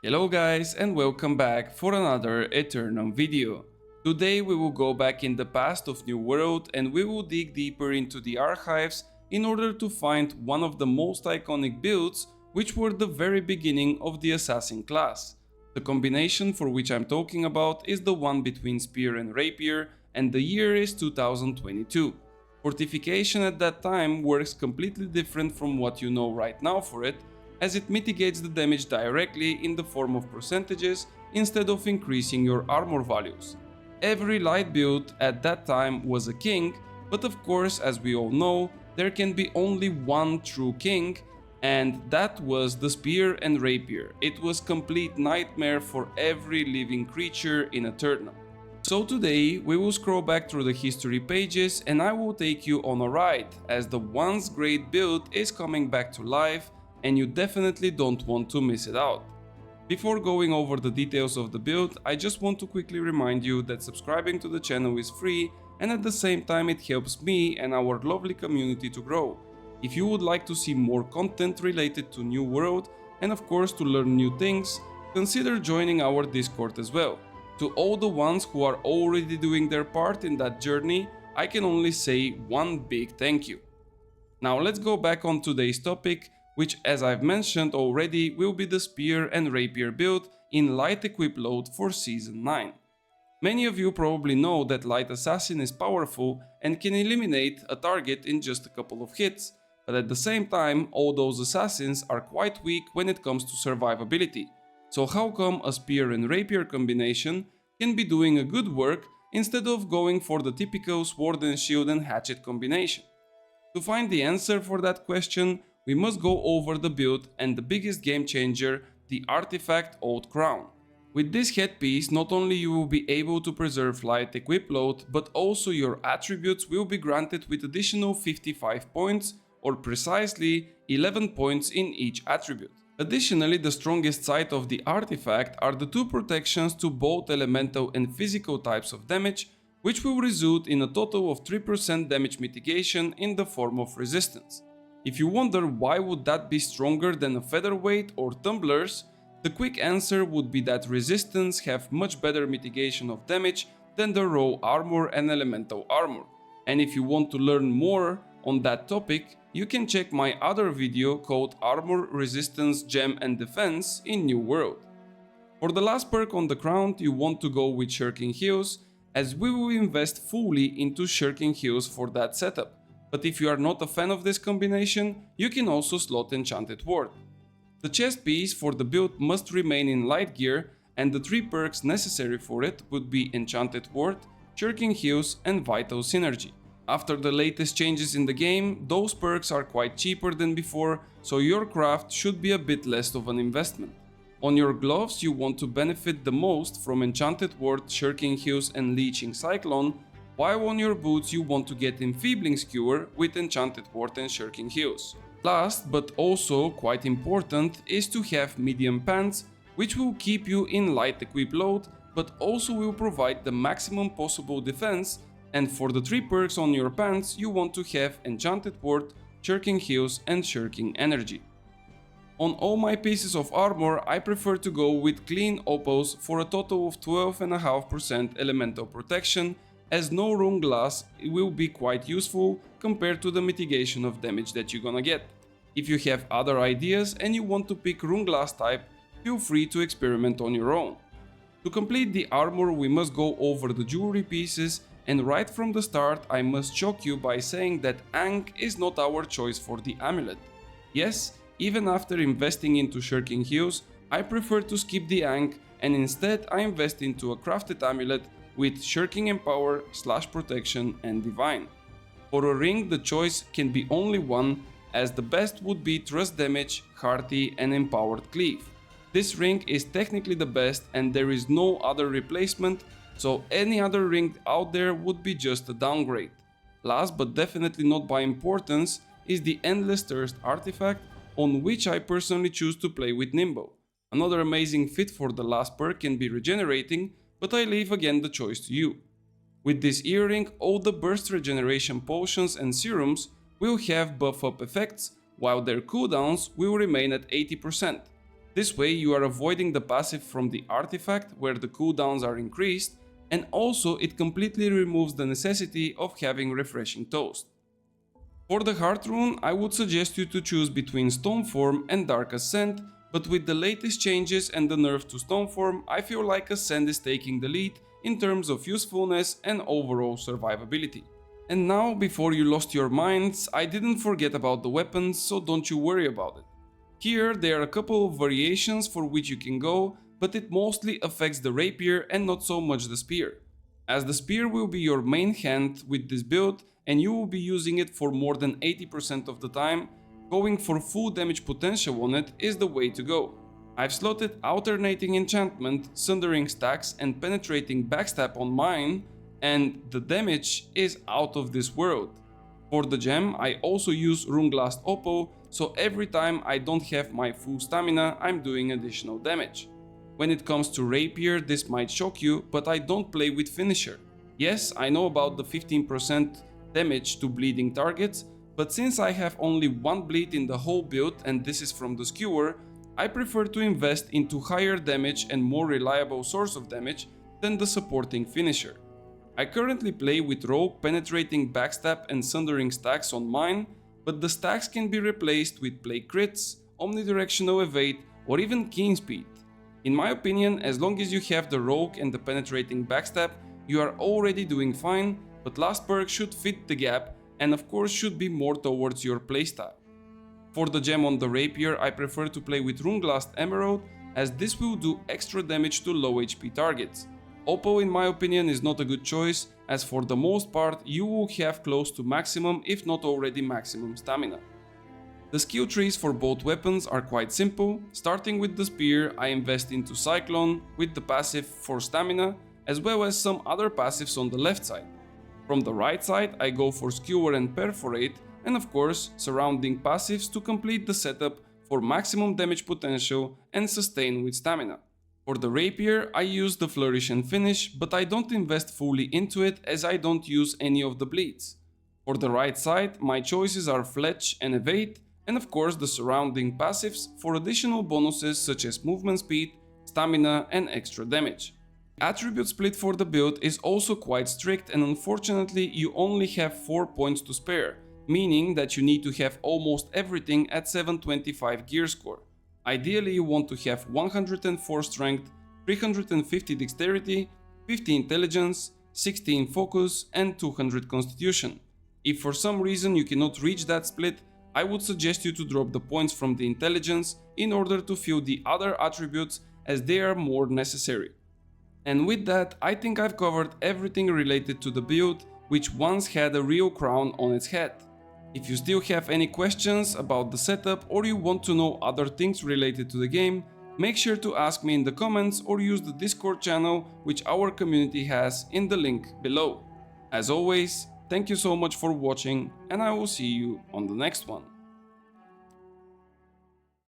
Hello guys and welcome back for another Eternum video. Today we will go back in the past of New World and we will dig deeper into the archives in order to find one of the most iconic builds which were the very beginning of the assassin class. The combination for which I'm talking about is the one between Spear and Rapier and the year is 2022. Fortification at that time works completely different from what you know right now for it, as it mitigates the damage directly in the form of percentages instead of increasing your armor values. Every light build at that time was a king, but of course, as we all know, there can be only one true king, and that was the Spear and Rapier. It was complete nightmare for every living creature in Eternum. So today we will scroll back through the history pages and I will take you on a ride, as the once great build is coming back to life and you definitely don't want to miss it out. Before going over the details of the build, I just want to quickly remind you that subscribing to the channel is free and at the same time it helps me and our lovely community to grow. If you would like to see more content related to New World and of course to learn new things, consider joining our Discord as well. To all the ones who are already doing their part in that journey, I can only say one big thank you. Now let's go back on today's topic, which as I've mentioned already will be the Spear and Rapier build in Light Equip Load for Season 9. Many of you probably know that Light Assassin is powerful and can eliminate a target in just a couple of hits, but at the same time all those assassins are quite weak when it comes to survivability. So how come a Spear and Rapier combination can be doing a good work instead of going for the typical Sword and Shield and Hatchet combination? To find the answer for that question, we must go over the build and the biggest game changer, the artifact Old Crown. With this headpiece, not only you will be able to preserve light equip load, but also your attributes will be granted with additional 55 points, or precisely 11 points in each attribute. Additionally, the strongest side of the artifact are the two protections to both elemental and physical types of damage, which will result in a total of 3% damage mitigation in the form of resistance. If you wonder why would that be stronger than a featherweight or tumblers, the quick answer would be that resistance have much better mitigation of damage than the raw armor and elemental armor. And if you want to learn more on that topic, you can check my other video called Armor, Resistance, Gem and Defense in New World. For the last perk on the crown, you want to go with Shirking Heals, as we will invest fully into Shirking Heals for that setup. But if you are not a fan of this combination, you can also slot Enchanted Ward. The chest piece for the build must remain in light gear, and the 3 perks necessary for it would be Enchanted Ward, Shirking Heals and Vital Synergy. After the latest changes in the game, those perks are quite cheaper than before, so your craft should be a bit less of an investment. On your gloves you want to benefit the most from Enchanted Ward, Shirking Heals and Leeching Cyclone, while on your boots you want to get Enfeebling Skewer with Enchanted Ward and Shirking Heals. Last but also quite important is to have medium pants, which will keep you in light equip load but also will provide the maximum possible defense, and for the 3 perks on your pants you want to have Enchanted Ward, Shirking Heals and Shirking Energy. On all my pieces of armor I prefer to go with clean opals for a total of 12.5% elemental protection, as no rune glass will be quite useful compared to the mitigation of damage that you're gonna get. If you have other ideas and you want to pick rune glass type, feel free to experiment on your own. To complete the armor we must go over the jewelry pieces, and right from the start I must shock you by saying that Ankh is not our choice for the amulet. Yes, even after investing into Shirking Heals, I prefer to skip the Ankh and instead I invest into a crafted amulet with Shirking Empower, Slash Protection and Divine. For a ring the choice can be only one, as the best would be Thrust Damage, Hearty and Empowered Cleave. This ring is technically the best and there is no other replacement, so any other ring out there would be just a downgrade. Last but definitely not by importance is the Endless Thirst artifact, on which I personally choose to play with Nimbo. Another amazing fit for the last perk can be Regenerating, but I leave again the choice to you. With this earring, all the burst regeneration potions and serums will have buff up effects, while their cooldowns will remain at 80%. This way you are avoiding the passive from the artifact where the cooldowns are increased, and also it completely removes the necessity of having refreshing toast. For the Hearthrune, I would suggest you to choose between Stoneform and Dark Ascent, but with the latest changes and the nerf to Stoneform, I feel like Ascent is taking the lead in terms of usefulness and overall survivability. And now, before you lost your minds, I didn't forget about the weapons, so don't you worry about it. Here there are a couple of variations for which you can go, but it mostly affects the rapier and not so much the spear, as the spear will be your main hand with this build and you will be using it for more than 80% of the time. Going for full damage potential on it is the way to go. I've slotted alternating enchantment, sundering stacks and penetrating backstab on mine, and the damage is out of this world. For the gem I also use Runglast Oppo, so every time I don't have my full stamina I'm doing additional damage. When it comes to rapier, this might shock you, but I don't play with finisher. Yes, I know about the 15% damage to bleeding targets, but since I have only one bleed in the whole build and this is from the skewer, I prefer to invest into higher damage and more reliable source of damage than the supporting finisher. I currently play with rogue penetrating backstab and sundering stacks on mine, but the stacks can be replaced with play crits, omnidirectional evade or even keen speed. In my opinion, as long as you have the rogue and the penetrating backstab, you are already doing fine, but last perk should fit the gap and of course should be more towards your playstyle. For the gem on the rapier, I prefer to play with Runglast Emerald, as this will do extra damage to low HP targets. Oppo in my opinion is not a good choice, as for the most part you will have close to maximum if not already maximum stamina. The skill trees for both weapons are quite simple. Starting with the spear, I invest into Cyclone with the passive for stamina, as well as some other passives on the left side. From the right side I go for Skewer and Perforate, and of course surrounding passives to complete the setup for maximum damage potential and sustain with stamina. For the rapier I use the Flourish and Finish, but I don't invest fully into it as I don't use any of the bleeds. For the right side my choices are Fletch and Evade, and of course the surrounding passives for additional bonuses such as movement speed, stamina and extra damage. The attribute split for the build is also quite strict, and unfortunately you only have 4 points to spare, meaning that you need to have almost everything at 725 gear score. Ideally you want to have 104 strength, 350 dexterity, 50 intelligence, 16 focus and 200 constitution. If for some reason you cannot reach that split, I would suggest you to drop the points from the intelligence in order to fill the other attributes, as they are more necessary. And with that, I think I've covered everything related to the build, which once had a real crown on its head. If you still have any questions about the setup or you want to know other things related to the game, make sure to ask me in the comments or use the Discord channel which our community has in the link below. As always, thank you so much for watching and I will see you on the next one.